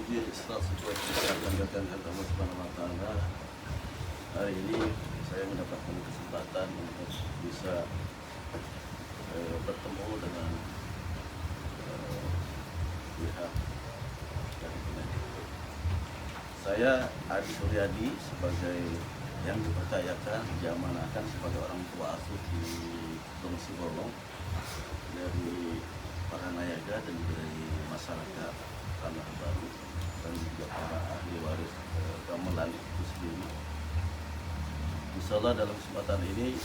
Puji 100% kehadiran Allah Subhanahu wa taala. Hari ini saya mendapatkan kesempatan untuk bisa bertemu dengan pihak dari Kemendikbud. Saya Adi Suryadi sebagai yang dipercayakan diamanahkan sebagai orang tua asuh di Gunung Sibolong dari para nayaga dan dari masyarakat Tanah Baru dan juga para ahli waris gamelan itu sendiri. Insya Allah dalam kesempatan ini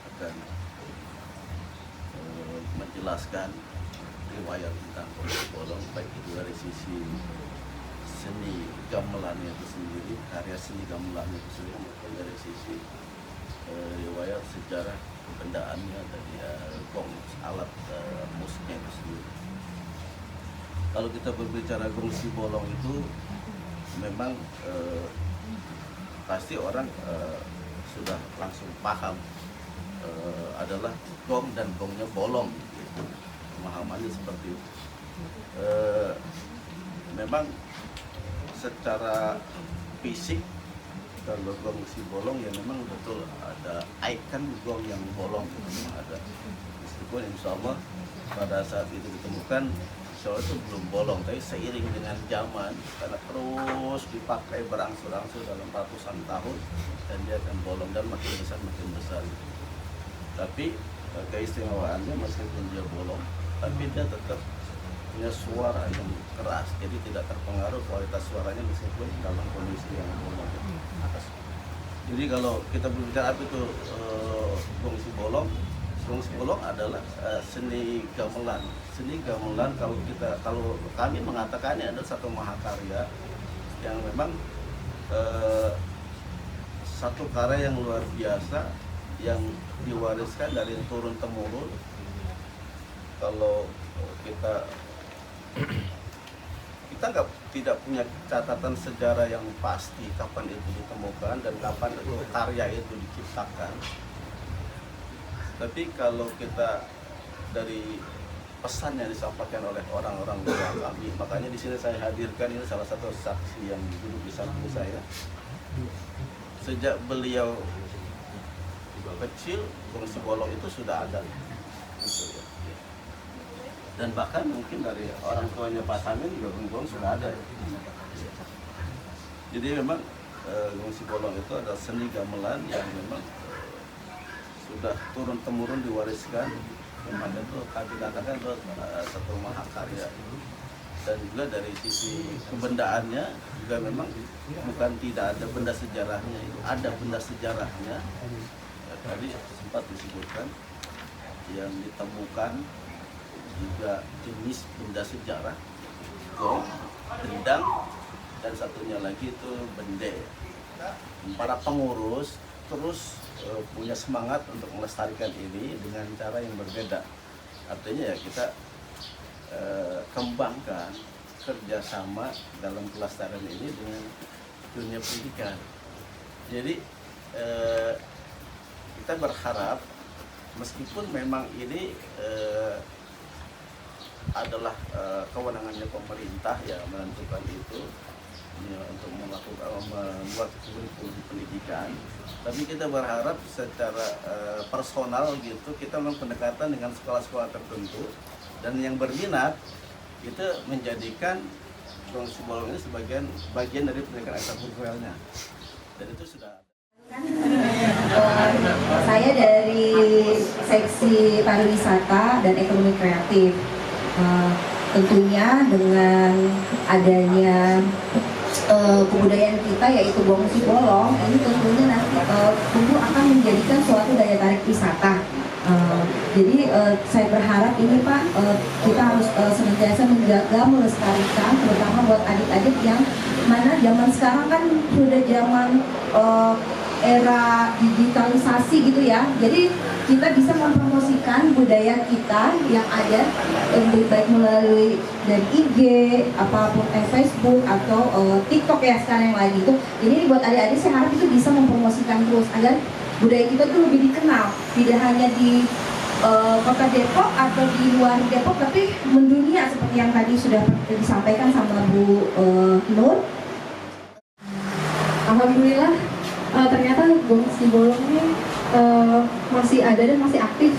akan menjelaskan riwayat tentang Gunung Sibolong, baik itu dari sisi seni gamelannya itu sendiri, karya seni gamelannya itu sendiri, maupun dari sisi riwayat sejarah kebendaannya dari gong, alat musiknya itu sendiri. Kalau kita berbicara Gunung Sibolong itu memang pasti orang sudah langsung paham adalah gong dan gongnya bolong gitu. Pemahamannya seperti itu. Memang secara fisik kalau gong Sibolong ya memang betul ada ikon gong yang bolong itu ada. Meskipun insya Allah pada saat itu ditemukan insya Allah itu belum bolong, tapi seiring dengan zaman karena terus dipakai berangsur-angsur dalam ratusan tahun dan dia akan bolong dan makin besar Tapi keistimewaannya meskipun dia bolong, tapi dia tetap punya suara yang keras, jadi tidak terpengaruh kualitas suaranya meskipun dalam kondisi yang bolong atas. Jadi kalau kita berbicara apa itu Gunung Sibolong, Gunung Sibolong adalah seni gamelan. Seni gamelan kalau kami mengatakannya adalah satu mahakarya yang memang satu karya yang luar biasa yang diwariskan dari turun temurun. Kalau kita tidak punya catatan sejarah yang pasti kapan itu ditemukan dan kapan itu karya itu diciptakan. Tapi kalau kita dari pesan yang disampaikan oleh orang-orang tua kami, makanya di sini saya hadirkan ini salah satu saksi yang duduk di samping saya. Sejak beliau kecil, Gunung Sibolong itu sudah ada. Dan bahkan mungkin dari orang tuanya Pak Samin juga Gunung sudah ada. Jadi memang Gunung Sibolong itu adalah seni gamelan yang memang sudah turun temurun diwariskan. Memang itu kami katakan itu satu mahakarya. Dan juga dari sisi kebendaannya juga memang bukan tidak ada benda sejarahnya, itu ada benda sejarahnya. Tadi sempat disebutkan yang ditemukan juga jenis benda sejarah, gong, gendang, dan satunya lagi itu bende. Para pengurus terus punya semangat untuk melestarikan ini dengan cara yang berbeda. Artinya ya kita kembangkan kerjasama dalam pelestarian ini dengan dunia pendidikan. Jadi kita berharap meskipun memang ini adalah kewenangannya pemerintah ya menentukan itu ya, untuk membuat kurikulum pendidikan, tapi kita berharap secara personal gitu kita melakukan pendekatan dengan sekolah-sekolah tertentu dan yang berminat itu menjadikan Gunung Sibolong ini bagian dari pendidikan ekstrakurikulernya, dan itu sudah. Saya dari seksi pariwisata dan ekonomi kreatif. Tentunya dengan adanya kebudayaan kita yaitu Gunung Sibolong, ini tentunya nanti tentu akan menjadikan suatu daya tarik wisata. Jadi saya berharap ini Pak, kita harus senantiasa menjaga, melestarikan, terutama buat adik-adik yang mana zaman sekarang kan sudah zaman era digitalisasi gitu ya. Jadi kita bisa mempromosikan budaya kita yang ada baik melalui dari IG, apapun Facebook atau TikTok ya sekarang yang lagi itu. Jadi buat adik-adik saya harap itu bisa mempromosikan terus agar budaya kita tuh lebih dikenal, tidak hanya di Kota Depok atau di luar Depok, tapi mendunia seperti yang tadi sudah disampaikan sama Bu ada dan masih aktif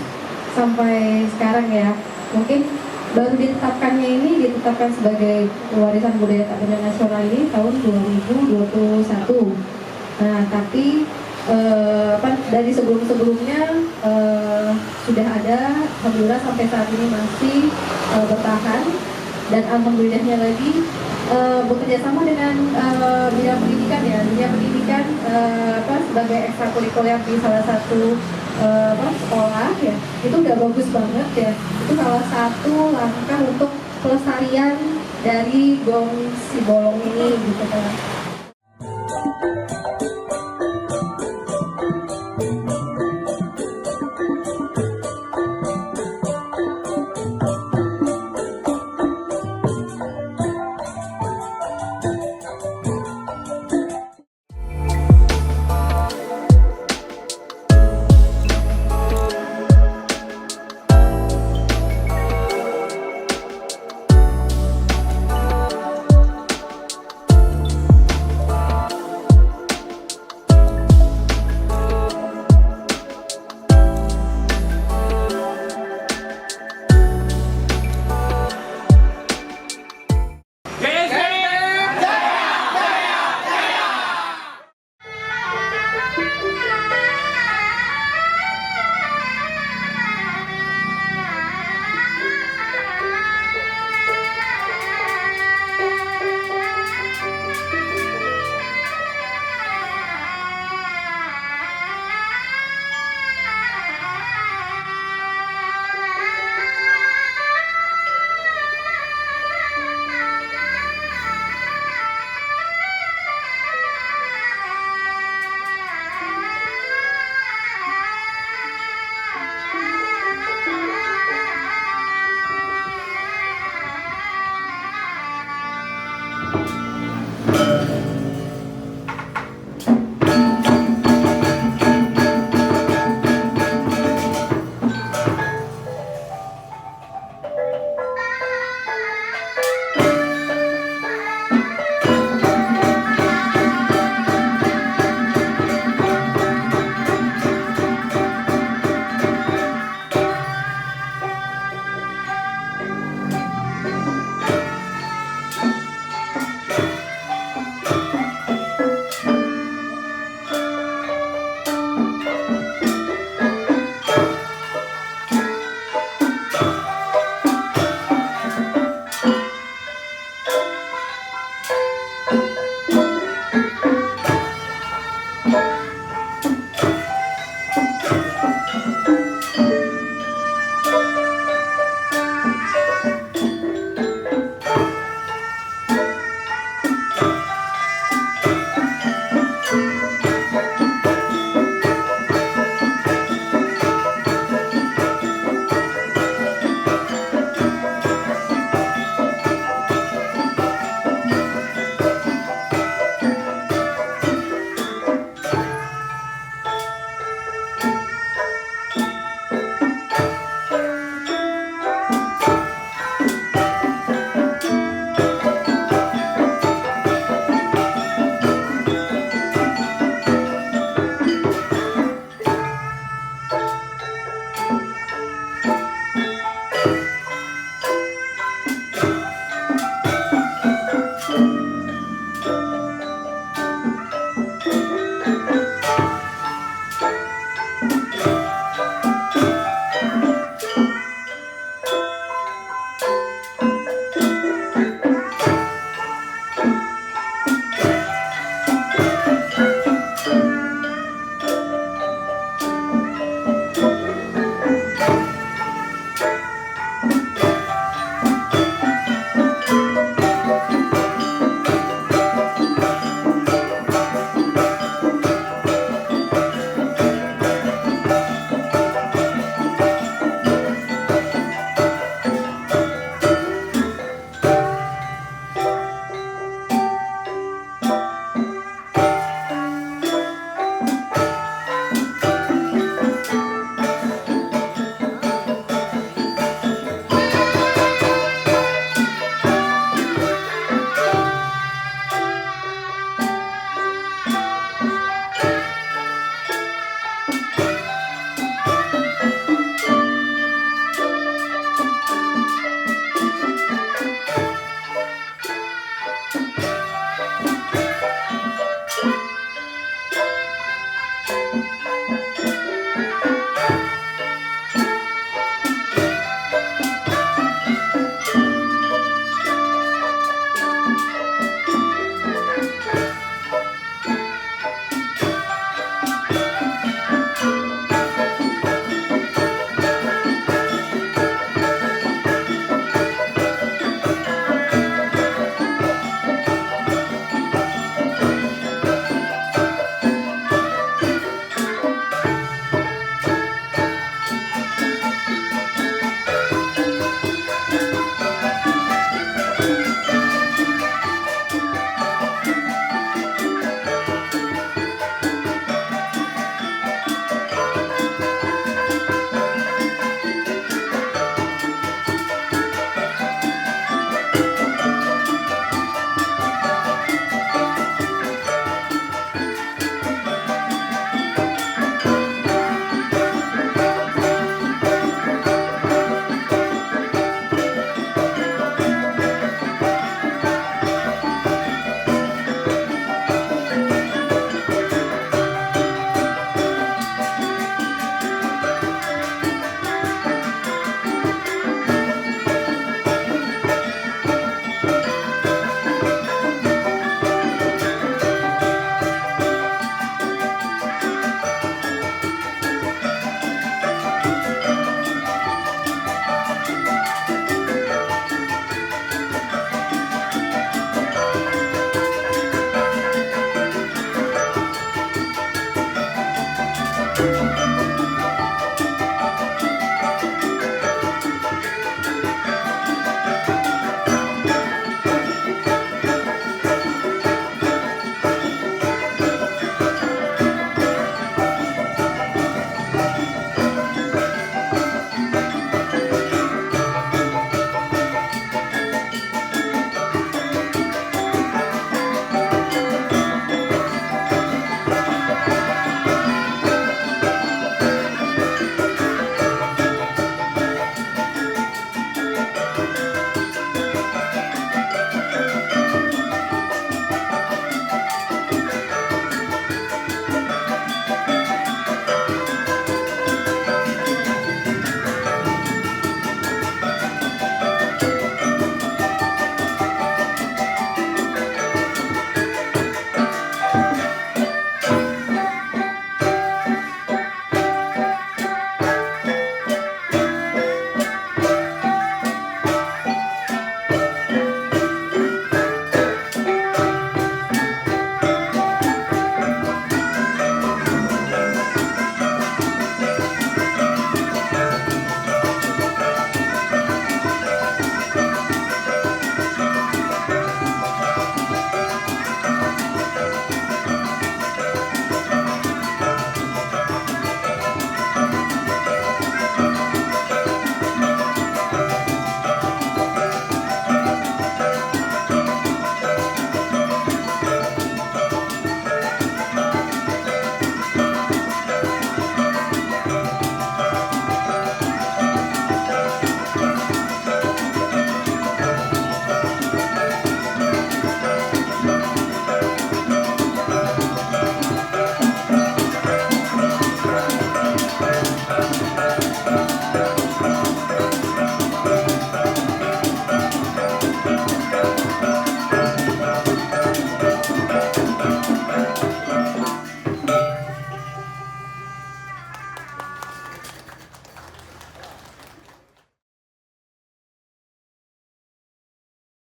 sampai sekarang ya. Mungkin baru ditetapkannya ini ditetapkan sebagai warisan budaya tak benda nasional ini tahun 2021. Nah, tapi dari sebelum-sebelumnya sudah ada, alhamdulillah sampai saat ini masih bertahan, dan alhamdulillahnya lagi bekerja sama dengan bidang pendidikan ya, dunia pendidikan sebagai ekstrakurikuler di salah satu sekolah ya, itu udah bagus banget ya. Itu salah satu langkah untuk pelestarian dari Gong Sibolong ini gitu kan.